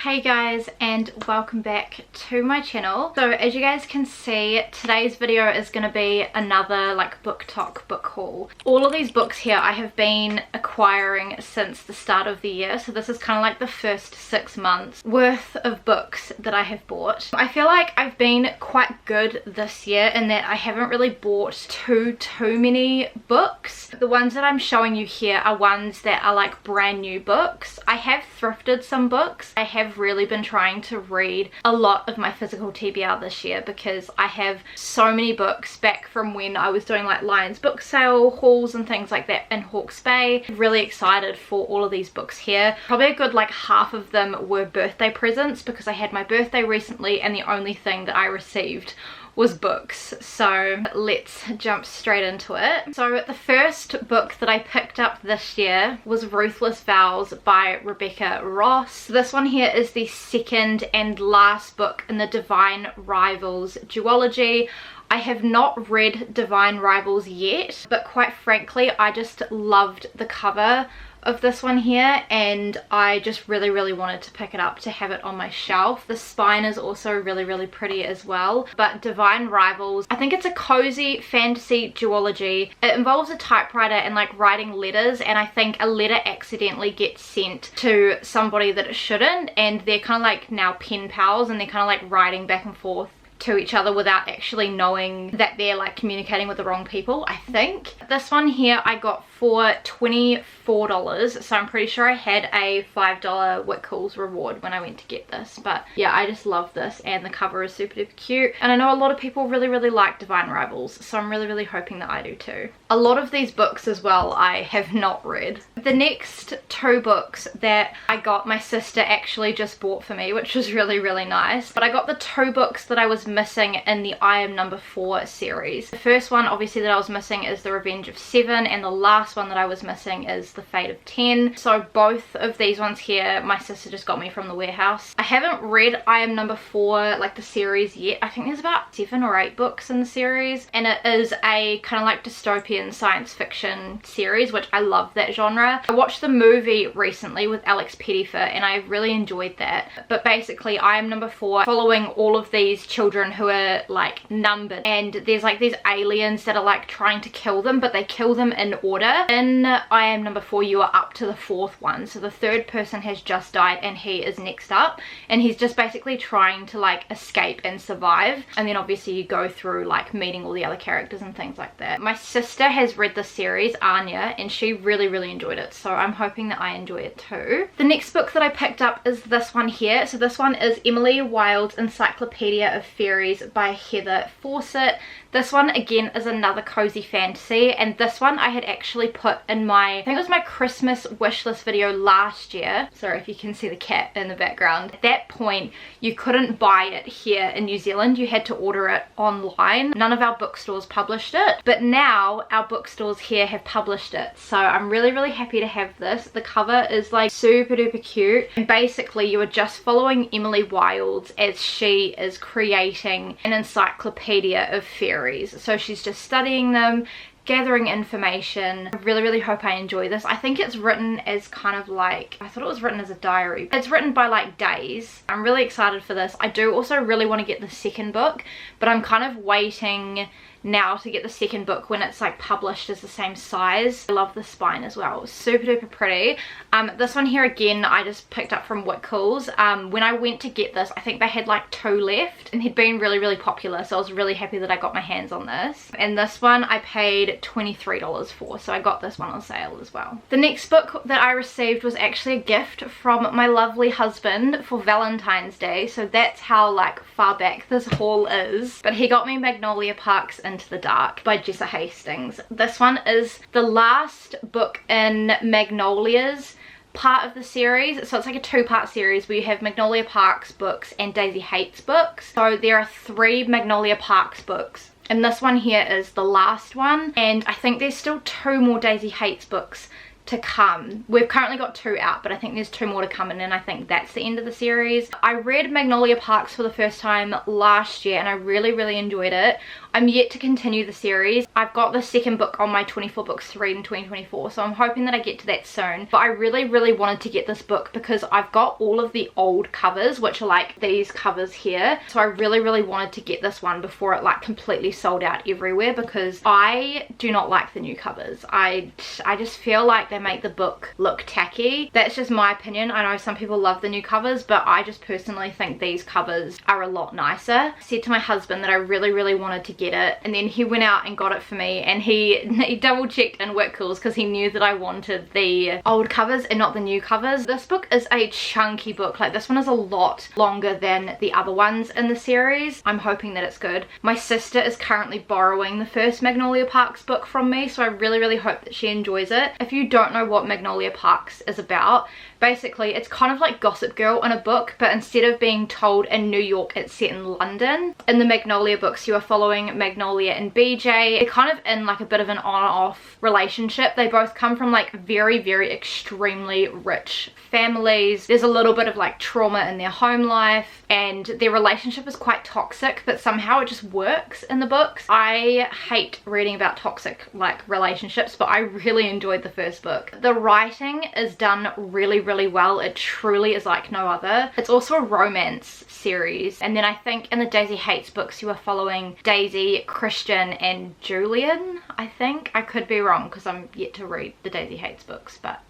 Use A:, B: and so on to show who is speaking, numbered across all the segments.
A: Hey guys, and welcome back to my channel. So as you guys can see, today's video is going to be another like Booktok book haul. All of these books here I have been acquiring since the start of the year, so this is kind of like the first 6 months worth of books that I have bought. I feel like I've been quite good this year in that I haven't really bought too many books. The ones that I'm showing you here are ones that are like brand new books. I have thrifted some books. I have really been trying to read a lot of my physical TBR this year because I have so many books back from when I was doing like Lion's book sale hauls and things like that in Hawke's Bay. Really excited for all of these books here. Probably a good like half of them were birthday presents because I had my birthday recently and the only thing that I received was books. So let's jump straight into it. So the first book that I picked up this year was Ruthless, Vows by Rebecca Ross. This one here is the second and last book in the Divine Rivals duology. I have not read Divine Rivals yet, but quite frankly I just loved the cover of this one here and I just really wanted to pick it up to have it on my shelf. The spine is also really pretty as well. But Divine Rivals, I think it's a cozy fantasy duology. It involves a typewriter and like writing letters, and I think a letter accidentally gets sent to somebody that it shouldn't, and they're kind of like now pen pals and they're kind of like writing back and forth to each other without actually knowing that they're like communicating with the wrong people, I think. This one here I got for $24, so I'm pretty sure I had a $5 Whitcoulls reward when I went to get this. But yeah, I just love this and the cover is super duper cute, and I know a lot of people really like Divine Rivals, so I'm really hoping that I do too. A lot of these books as well I have not read. The next two books that I got, my sister actually just bought for me, which was really nice. But I got the two books that I was missing in the I Am Number 4 series. The first one obviously that I was missing is The Revenge of 7, and the last one that I was missing is The Fate of 10. So both of these ones here my sister just got me from the warehouse. I haven't read I Am Number 4 like the series yet. I think there's about 7 or 8 books in the series, and it is a kind of like dystopian science fiction series, which I love that genre. I watched the movie recently with Alex Pettyfer and I really enjoyed that. But basically I Am Number 4 following all of these children who are like numbered, and there's like these aliens that are like trying to kill them, but they kill them in order. In I Am Number 4 you are up to the 4th one, so the 3rd person has just died and he is next up, and he's just basically trying to like escape and survive. And then obviously you go through like meeting all the other characters and things like that. My sister has read the series, Anya, and she really enjoyed it, so I'm hoping that I enjoy it too. The next book that I picked up is this one here. So this one is Emily Wilde's Encyclopedia of Faeries by Heather Fawcett. This one again is another cozy fantasy, and this one I had actually put in my, I think it was my Christmas wish list video last year. Sorry if you can see the cat in the background. At that point you couldn't buy it here in New Zealand, you had to order it online. None of our bookstores published it, but now our bookstores here have published it, so I'm really happy to have this. The cover is like super duper cute, and basically you are just following Emily Wilde as she is creating an encyclopedia of fairies. So she's just studying them, gathering information. I really hope I enjoy this. I think it's written as kind of like, I thought it was written as a diary. It's written by like days. I'm really excited for this. I do also really want to get the second book, but I'm kind of waiting now to get the second book when it's like published as the same size. I love the spine as well, super duper pretty. This one here again I just picked up from Whitcoulls. When I went to get this I think they had like 2 left, and he'd been really popular, so I was really happy that I got my hands on this. And this one I paid $23 for, so I got this one on sale as well. The next book that I received was actually a gift from my lovely husband for Valentine's Day, so that's how like far back this haul is. But he got me Magnolia Parks Into the Dark by Jessa Hastings. This one is the last book in Magnolia's part of the series, so it's like a 2-part series where you have Magnolia Parks books and Daisy Hates books. So there are 3 Magnolia Parks books, and this one here is the last one, and I think there's still 2 more Daisy Hates books to come. We've currently got 2 out, but I think there's 2 more to come, and then I think that's the end of the series. I read Magnolia Parks for the first time last year and I really enjoyed it. I'm yet to continue the series. I've got the second book on my 24 books to read in 2024, so I'm hoping that I get to that soon. But I really wanted to get this book because I've got all of the old covers, which are like these covers here. So I really wanted to get this one before it like completely sold out everywhere, because I do not like the new covers. I just feel like they make the book look tacky. That's just my opinion. I know some people love the new covers, but I just personally think these covers are a lot nicer. I said to my husband that I really wanted to get it, and then he went out and got it for me, and he double checked in Wickles because he knew that I wanted the old covers and not the new covers. This book is a chunky book. Like, this one is a lot longer than the other ones in the series. I'm hoping that it's good. My sister is currently borrowing the first Magnolia Parks book from me, so I really hope that she enjoys it. If you don't know what Magnolia Parks is about, basically it's kind of like Gossip Girl in a book, but instead of being told in New York, it's set in London. In the Magnolia books, you are following Magnolia and BJ. They're kind of in like a bit of an on-off relationship. They both come from like very extremely rich families. There's a little bit of like trauma in their home life, and their relationship is quite toxic, but somehow it just works in the books. I hate reading about toxic like relationships, but I really enjoyed the first book. The writing is done really well. It truly is like no other. It's also a romance series, and then I think in the Daisy Hates books you are following Daisy, Christian and Julian. I think I could be wrong because I'm yet to read the Daisy Hates books, but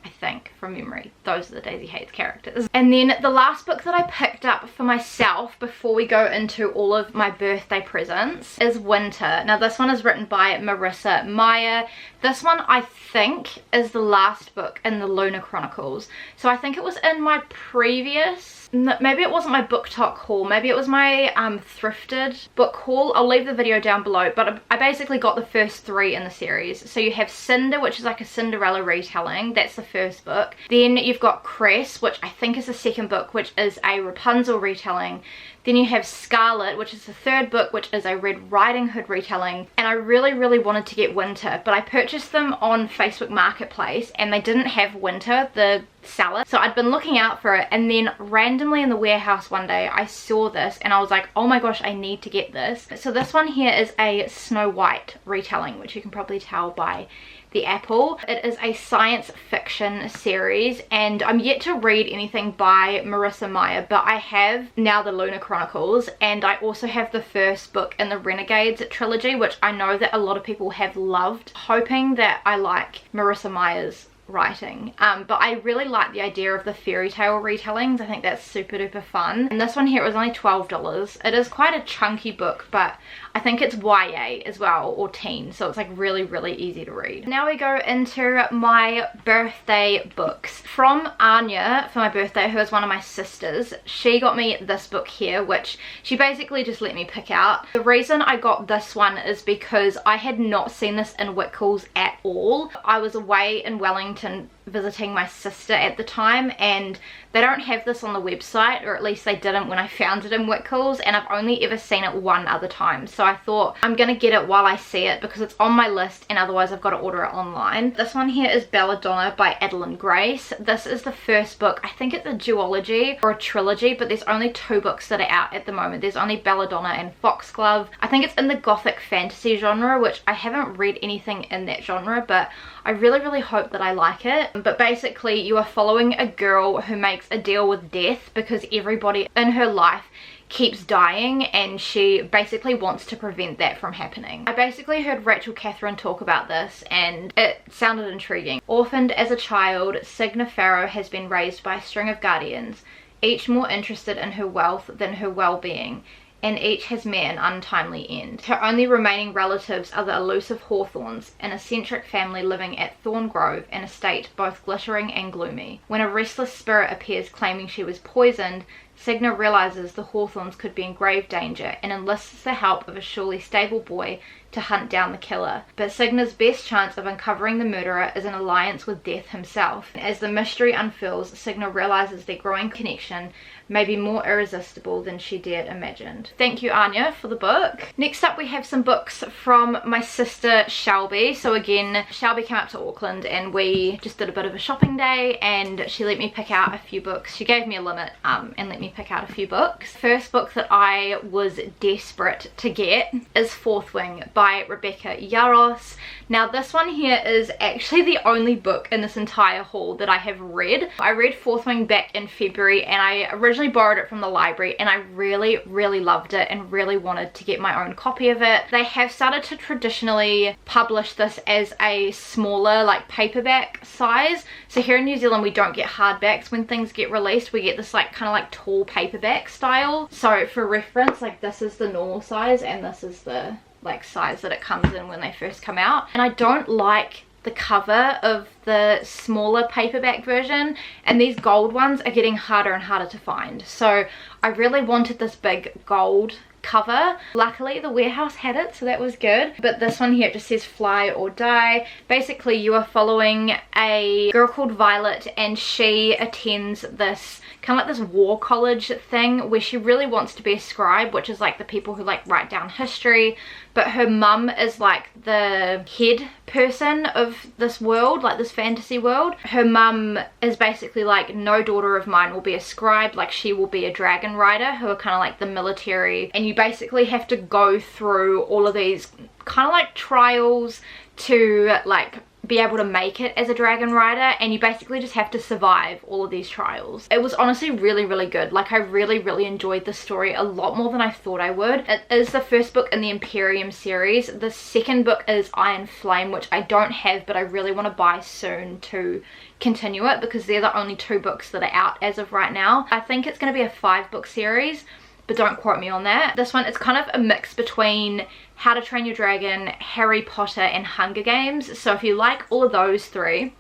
A: I think from memory those are the Daisy Hates characters. And then the last book that I picked up for myself before we go into all of my birthday presents is Winter. Now this one is written by Marissa Meyer. This one I think is the last book in the Lunar Chronicles. So I think it was in my previous, maybe it wasn't my Booktok haul, maybe it was my Thrifted book haul. I'll leave the video down below, but I basically got the first 3 in the series. So you have Cinder, which is like a Cinderella retelling. That's the first book. Then you've got Cress, which I think is the second book, which is a Rapunzel retelling. Then you have Scarlet, which is the third book, which is a Red Riding Hood retelling. And I really wanted to get Winter, but I purchased them on Facebook Marketplace and they didn't have Winter, the seller. So I'd been looking out for it, and then randomly in the warehouse one day I saw this and I was like, oh my gosh, I need to get this. So this one here is a Snow White retelling, which you can probably tell by the apple. It is a science fiction series, and I'm yet to read anything by Marissa Meyer, but I have now the Lunar Chronicles, and I also have the first book in the Renegades trilogy, which I know that a lot of people have loved. Hoping that I like Marissa Meyer's writing, but I really like the idea of the fairy tale retellings. I think that's super duper fun. And this one here was only $12. It is quite a chunky book, but I think it's YA as well, or teen, so it's like really easy to read. Now we go into my birthday books. From Anya for my birthday, who is one of my sisters, she got me this book here, which she basically just let me pick out. The reason I got this one is because I had not seen this in Wickles at all. I was away in Wellington visiting my sister at the time, and they don't have this on the website, or at least they didn't when I found it in Wickles, and I've only ever seen it one other time. So I thought I'm gonna get it while I see it because it's on my list, and otherwise I've got to order it online. This one here is Belladonna by Adalyn Grace. This is the first book. I think it's a duology or a trilogy, but there's only 2 books that are out at the moment. There's only Belladonna and Foxglove. I think it's in the gothic fantasy genre, which I haven't read anything in that genre, but I really hope that I like it. But basically you are following a girl who makes a deal with death because everybody in her life keeps dying, and she basically wants to prevent that from happening. I basically heard Rachel Catherine talk about this and it sounded intriguing. Orphaned as a child, Signa Farrow has been raised by a string of guardians, each more interested in her wealth than her well-being, and each has met an untimely end. Her only remaining relatives are the elusive Hawthornes, an eccentric family living at Thorn Grove, an estate both glittering and gloomy. When a restless spirit appears claiming she was poisoned, Signa realizes the Hawthornes could be in grave danger and enlists the help of a surely stable boy to hunt down the killer. But Cigna's best chance of uncovering the murderer is an alliance with Death himself. As the mystery unfurls, Cigna realizes their growing connection may be more irresistible than she dared imagined. Thank you, Anya, for the book. Next up, we have some books from my sister Shelby. So again, Shelby came up to Auckland and we just did a bit of a shopping day, and she let me pick out a few books. She gave me a limit and let me pick out a few books. First book that I was desperate to get is Fourth Wing by Rebecca Yarros. Now this one here is actually the only book in this entire haul that I have read. I read Fourth Wing back in February, and I originally borrowed it from the library, and I really loved it and really wanted to get my own copy of it. They have started to traditionally publish this as a smaller, like, paperback size. So here in New Zealand we don't get hardbacks when things get released. We get this like kind of like tall paperback style. So for reference, like, this is the normal size and this is the like size that it comes in when they first come out. And I don't like the cover of the smaller paperback version, and these gold ones are getting harder and harder to find. So I really wanted this big gold cover. Luckily the warehouse had it, so that was good. But this one here, it just says Fly or Die. Basically you are following a girl called Violet, and she attends this kind of like this war college thing where she really wants to be a scribe, which is like the people who like write down history. But her mum is like the head person of this world, like this fantasy world. Her mum is basically like, no daughter of mine will be a scribe, like she will be a dragon rider, who are kind of like the military. And you basically have to go through all of these kind of like trials to like be able to make it as a dragon rider, and you basically just have to survive all of these trials. It was honestly really good. Like, I really enjoyed the story a lot more than I thought I would. It is the first book in the Imperium series. The second book is Iron Flame, which I don't have, but I really want to buy soon to continue it, because they're the only two books that are out as of right now. I think it's going to be a 5-book series, but don't quote me on that. This one is kind of a mix between How to Train Your Dragon, Harry Potter, and Hunger Games. So if you like all of those three,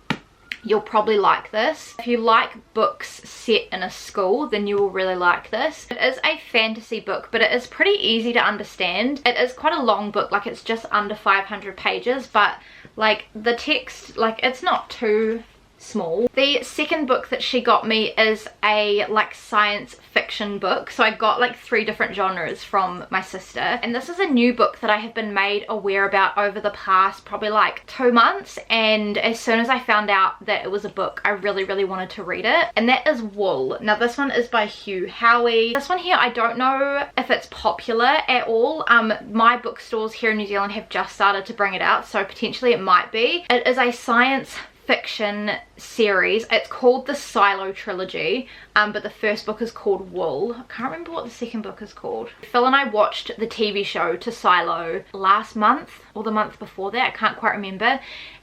A: you'll probably like this. If you like books set in a school, then you will really like this. It is a fantasy book, but it is pretty easy to understand. It is quite a long book, like it's just under 500 pages, but like the text, like it's not too small. The second book that she got me is a like science fiction book. So I got like 3 different genres from my sister, and this is a new book that I have been made aware about over the past probably like 2 months, and as soon as I found out that it was a book, I really wanted to read it, and that is Wool. Now this one is by Hugh Howey. This one here, I don't know if it's popular at all. My bookstores here in New Zealand have just started to bring it out, so potentially it might be. It is a science fiction series. It's called the Silo trilogy, but the first book is called Wool. I can't remember what the second book is called. Phil and I watched the TV show to Silo last month or the month before that, I can't quite remember,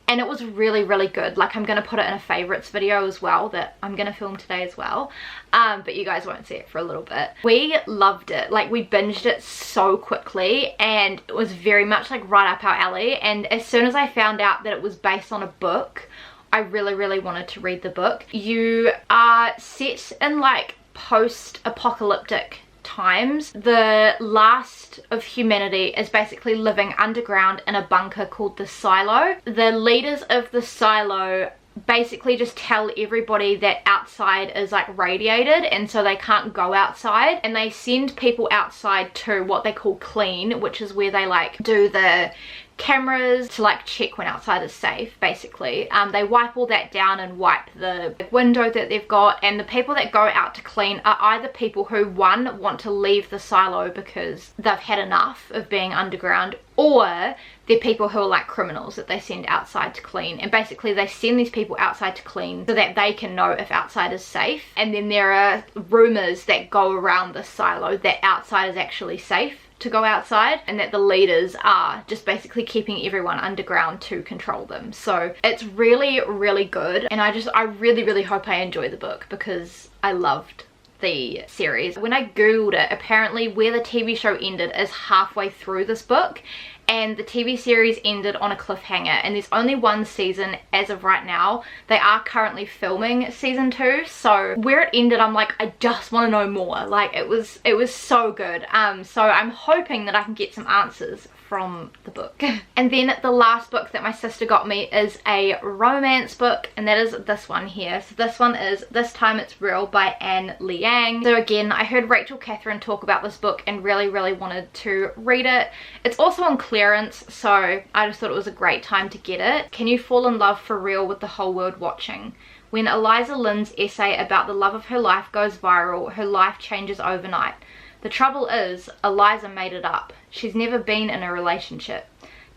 A: and it was really good. Like, I'm gonna put it in a favorites video as well that I'm gonna film today as well, but you guys won't see it for a little bit. We loved it. Like, we binged it so quickly, and it was very much like right up our alley. And as soon as I found out that it was based on a book, I really wanted to read the book. You are set in like post-apocalyptic times. The last of humanity is basically living underground in a bunker called the Silo. The leaders of the Silo basically just tell everybody that outside is like radiated, and so they can't go outside, and they send people outside to what they call clean, which is where they like do the cameras to like check when outside is safe. Basically they wipe all that down and wipe the window that they've got, and the people that go out to clean are either people who, one, want to leave the Silo because they've had enough of being underground, or they're people who are like criminals that they send outside to clean. And basically they send these people outside to clean so that they can know if outside is safe. And then there are rumors that go around the Silo that outside is actually safe to go outside, and that the leaders are just basically keeping everyone underground to control them. So it's really good, and I really hope I enjoy the book, because I loved the series. When I googled it, apparently where the TV show ended is halfway through this book, and the TV series ended on a cliffhanger, and there's only 1 season as of right now. They are currently filming season 2, so where it ended, I'm like, I just want to know more. Like, it was so good. So I'm hoping that I can get some answers from the book. And then the last book that my sister got me is a romance book, and that is this one here. So this one is This Time It's Real by Liang. So again, I heard Rachel Catherine talk about this book and really wanted to read it. It's also on clearance, so I just thought it was a great time to get it. Can you fall in love for real with the whole world watching? When Eliza Lynn's essay about the love of her life goes viral, her life changes overnight. The trouble is, Eliza made it up. She's never been in a relationship.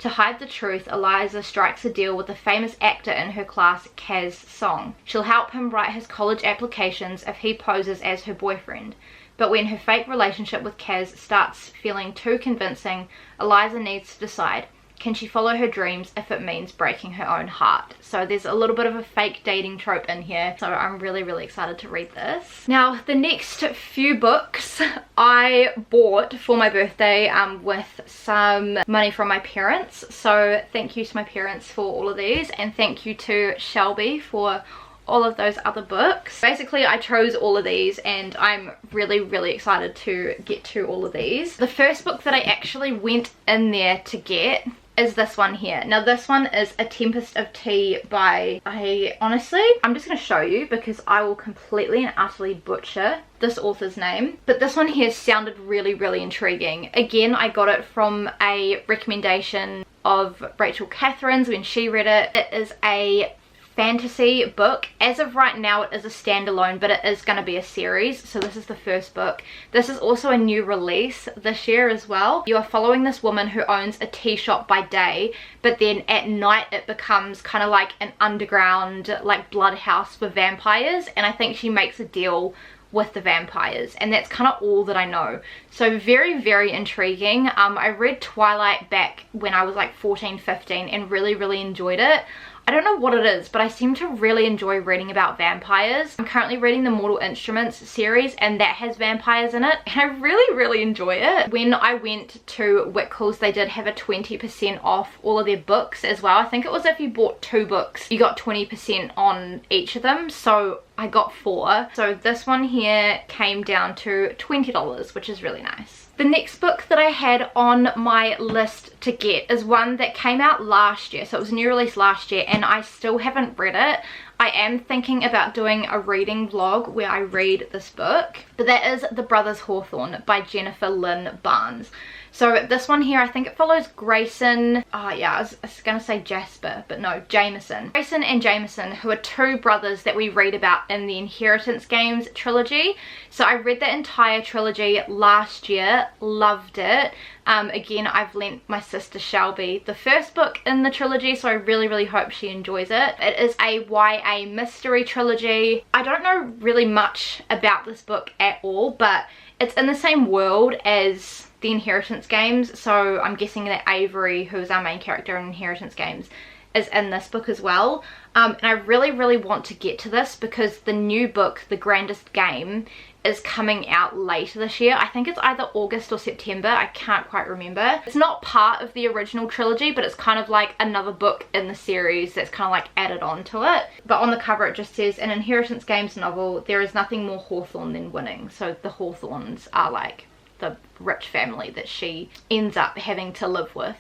A: To hide the truth, Eliza strikes a deal with a famous actor in her class, Kaz Song. She'll help him write his college applications if he poses as her boyfriend. But when her fake relationship with Kaz starts feeling too convincing, Eliza needs to decide. Can she follow her dreams if it means breaking her own heart? So there's a little bit of a fake dating trope in here. So I'm really excited to read this. Now, the next few books I bought for my birthday with some money from my parents. So thank you to my parents for all of these. And thank you to Shelby for all of those other books. Basically, I chose all of these and I'm really excited to get to all of these. The first book that I actually went in there to get is this one here. Now this one is A Tempest of Tea by, I'm just going to show you because I will completely and utterly butcher this author's name. But this one here sounded really intriguing. Again, I got it from a recommendation of Rachel Catherine's when she read it. It is a fantasy book. As of right now it is a standalone, but it is going to be a series. So this is the first book. This is also a new release this year as well. You are following this woman who owns a tea shop by day, but then at night it becomes kind of like an underground like blood house for vampires, and I think she makes a deal with the vampires, and that's kind of all that I know. So very intriguing. I read Twilight back when I was like 14-15 and really enjoyed it. I don't know what it is, but I seem to really enjoy reading about vampires. I'm currently reading the Mortal Instruments series, and that has vampires in it, and I really enjoy it. When I went to Wickles, they did have a 20% off all of their books as well. I think it was if you bought 2 books, you got 20% on each of them, so I got 4. So this one here came down to $20, which is really nice. The next book that I had on my list to get is one that came out last year. So it was a new release last year and I still haven't read it. I am thinking about doing a reading vlog where I read this book. But that is The Brothers Hawthorne by Jennifer Lynn Barnes. So this one here, I think it follows Grayson, I was gonna say Jasper, but no, Jameson. Grayson and Jameson, who are 2 brothers that we read about in the Inheritance Games trilogy. So I read the entire trilogy last year, loved it. Again, I've lent my sister Shelby the first book in the trilogy, so I really hope she enjoys it. It is a YA mystery trilogy. I don't know really much about this book at all, but it's in the same world as the Inheritance Games, so I'm guessing that Avery, who is our main character in Inheritance Games, is in this book as well. And I really want to get to this because the new book, The Grandest Game, is coming out later this year. I think it's either August or September, I can't quite remember. It's not part of the original trilogy, but it's kind of like another book in the series that's kind of like added on to it. But on the cover it just says, an Inheritance Games novel, there is nothing more Hawthorne than winning. So the Hawthornes are like the rich family that she ends up having to live with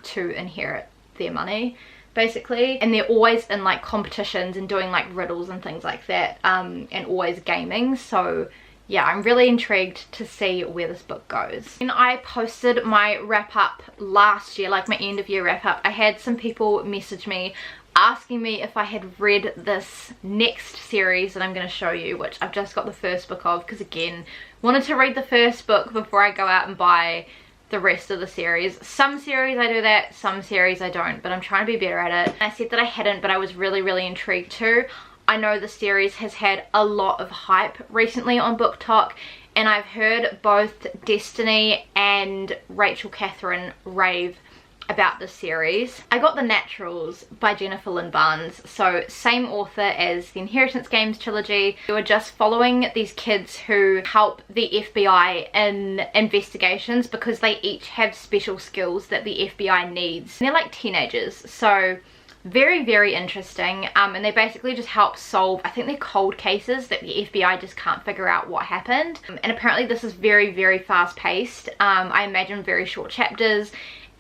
A: to inherit their money, basically. And they're always in like competitions and doing like riddles and things like that, and always gaming. So yeah, I'm really intrigued to see where this book goes. When I posted my wrap up last year, like my end of year wrap up, I had some people message me asking me if I had read this next series that I'm going to show you, which I've just got the first book of, because again, wanted to read the first book before I go out and buy the rest of the series. Some series I do that, some series I don't, but I'm trying to be better at it. And I said that I hadn't, but I was really intrigued too. I know the series has had a lot of hype recently on Booktok, and I've heard both Destiny and Rachel Catherine rave about this series. I got The Naturals by Jennifer Lynn Barnes, so same author as the Inheritance Games trilogy. We were just following these kids who help the FBI in investigations because they each have special skills that the FBI needs. And they're like teenagers, so very interesting, and they basically just help solve, I think they're cold cases that the FBI just can't figure out what happened. And apparently this is very fast paced. I imagine very short chapters,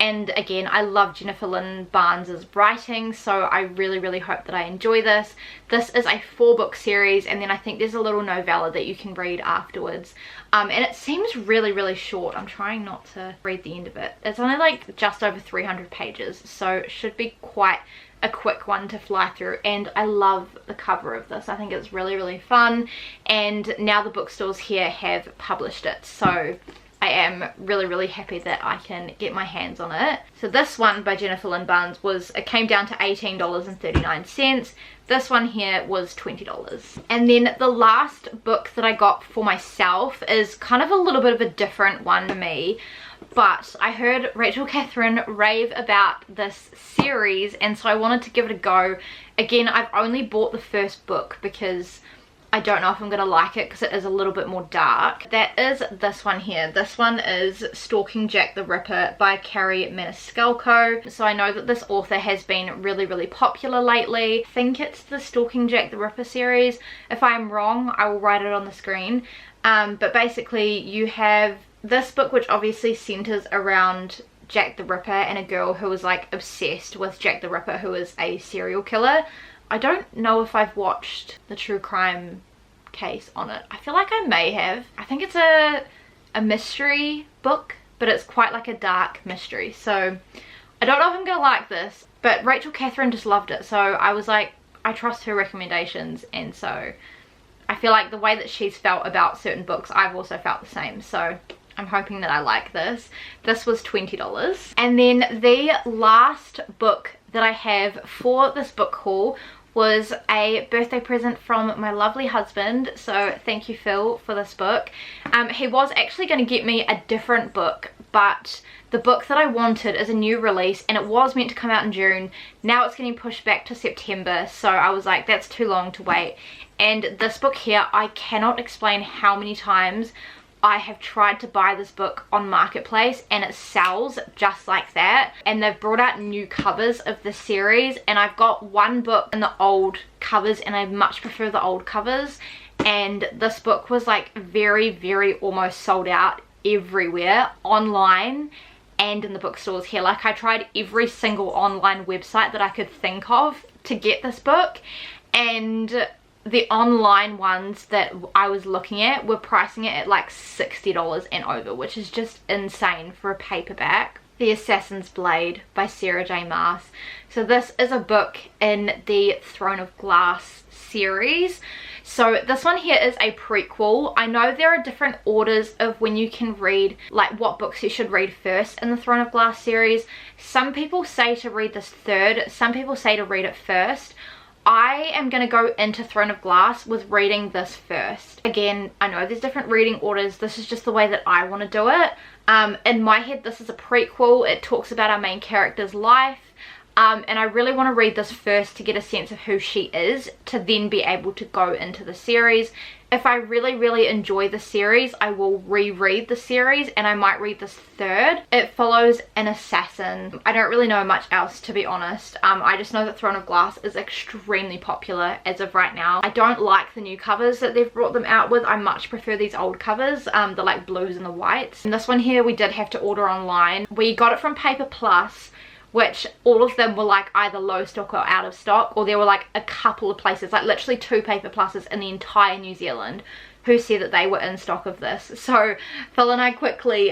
A: and again, I love Jennifer Lynn Barnes's writing, so I really hope that I enjoy this. This is a 4-book series, and then I think there's a little novella that you can read afterwards. And it seems really short. I'm trying not to read the end of it. It's only like just over 300 pages, so it should be quite a quick one to fly through, and I love the cover of this. I think it's really fun, and now the bookstores here have published it, so I am really happy that I can get my hands on it. So this one by Jennifer Lynn Barnes it came down to $18.39. This one here was $20. And then the last book that I got for myself is kind of a little bit of a different one for me, but I heard Rachel Catherine rave about this series, and so I wanted to give it a go. Again, I've only bought the first book because I don't know if I'm going to like it because it is a little bit more dark. That is this one here. This one is Stalking Jack the Ripper by Kerri Maniscalco. So I know that this author has been really popular lately. I think it's the Stalking Jack the Ripper series. If I'm wrong, I will write it on the screen. But basically you have this book, which obviously centers around Jack the Ripper and a girl who is like obsessed with Jack the Ripper, who is a serial killer. I don't know if I've watched the true crime case on it. I feel like I may have. I think it's a mystery book, but it's quite like a dark mystery. So I don't know if I'm gonna like this, but Rachel Catherine just loved it. So I was like, I trust her recommendations, and so I feel like the way that she's felt about certain books, I've also felt the same. So I'm hoping that I like this. This was $20. And then the last book that I have for this book haul was a birthday present from my lovely husband, so thank you, Phil, for this book. He was actually going to get me a different book, but the book that I wanted is a new release, and it was meant to come out in June. Now it's getting pushed back to September, so I was like, that's too long to wait. And this book here, I cannot explain how many times I have tried to buy this book on Marketplace, and it sells just like that. And they've brought out new covers of the series, and I've got one book in the old covers, and I much prefer the old covers. And this book was like very almost sold out everywhere, online and in the bookstores here. Like, I tried every single online website that I could think of to get this book, and the online ones that I was looking at were pricing it at like $60 and over, which is just insane for a paperback. The Assassin's Blade by Sarah J. Maas. So this is a book in the Throne of Glass series. So this one here is a prequel. I know there are different orders of when you can read, like what books you should read first in the Throne of Glass series. Some people say to read this third, some people say to read it first. I am going to go into Throne of Glass with reading this first. Again, I know there's different reading orders. This is just the way that I want to do it. In my head, this is a prequel. It talks about our main character's life. And I really want to read this first to get a sense of who she is, to then be able to go into the series. If I really enjoy the series, I will reread the series, and I might read this third. It follows an assassin. I don't really know much else, to be honest. I just know that Throne of Glass is extremely popular as of right now. I don't like the new covers that they've brought them out with. I much prefer these old covers, the like blues and the whites. And this one here we did have to order online. We got it from Paper Plus, which all of them were like either low stock or out of stock, or there were like a couple of places, like literally 2 Paper Pluses in the entire New Zealand, who said that they were in stock of this. So Phil and I quickly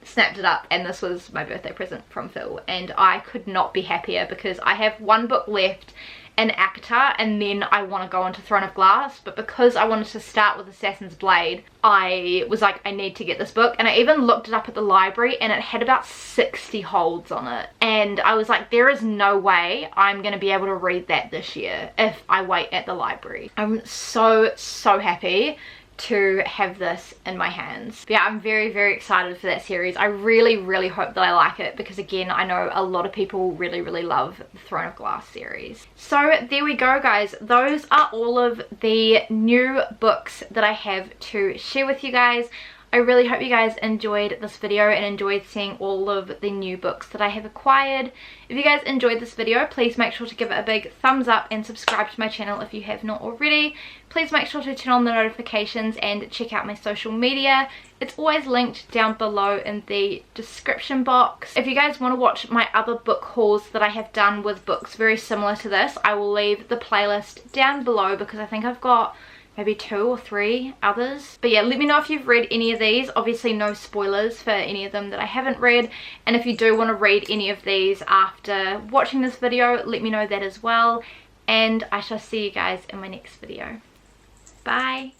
A: snapped it up, and this was my birthday present from Phil, and I could not be happier because I have one book left in ACOTAR, and then I want to go into Throne of Glass. But because I wanted to start with Assassin's Blade, I was like, I need to get this book. And I even looked it up at the library, and it had about 60 holds on it, and I was like, there is no way I'm going to be able to read that this year if I wait at the library. I'm so happy to have this in my hands. But yeah, I'm very excited for that series. I really hope that I like it, because again, I know a lot of people really love the Throne of Glass series. So there we go, guys. Those are all of the new books that I have to share with you guys. I really hope you guys enjoyed this video and enjoyed seeing all of the new books that I have acquired. If you guys enjoyed this video, please make sure to give it a big thumbs up and subscribe to my channel if you have not already. Please make sure to turn on the notifications and check out my social media. It's always linked down below in the description box. If you guys want to watch my other book hauls that I have done with books very similar to this, I will leave the playlist down below because I think I've got maybe 2 or 3 others. But yeah, let me know if you've read any of these. Obviously no spoilers for any of them that I haven't read, and if you do want to read any of these after watching this video, let me know that as well, and I shall see you guys in my next video. Bye.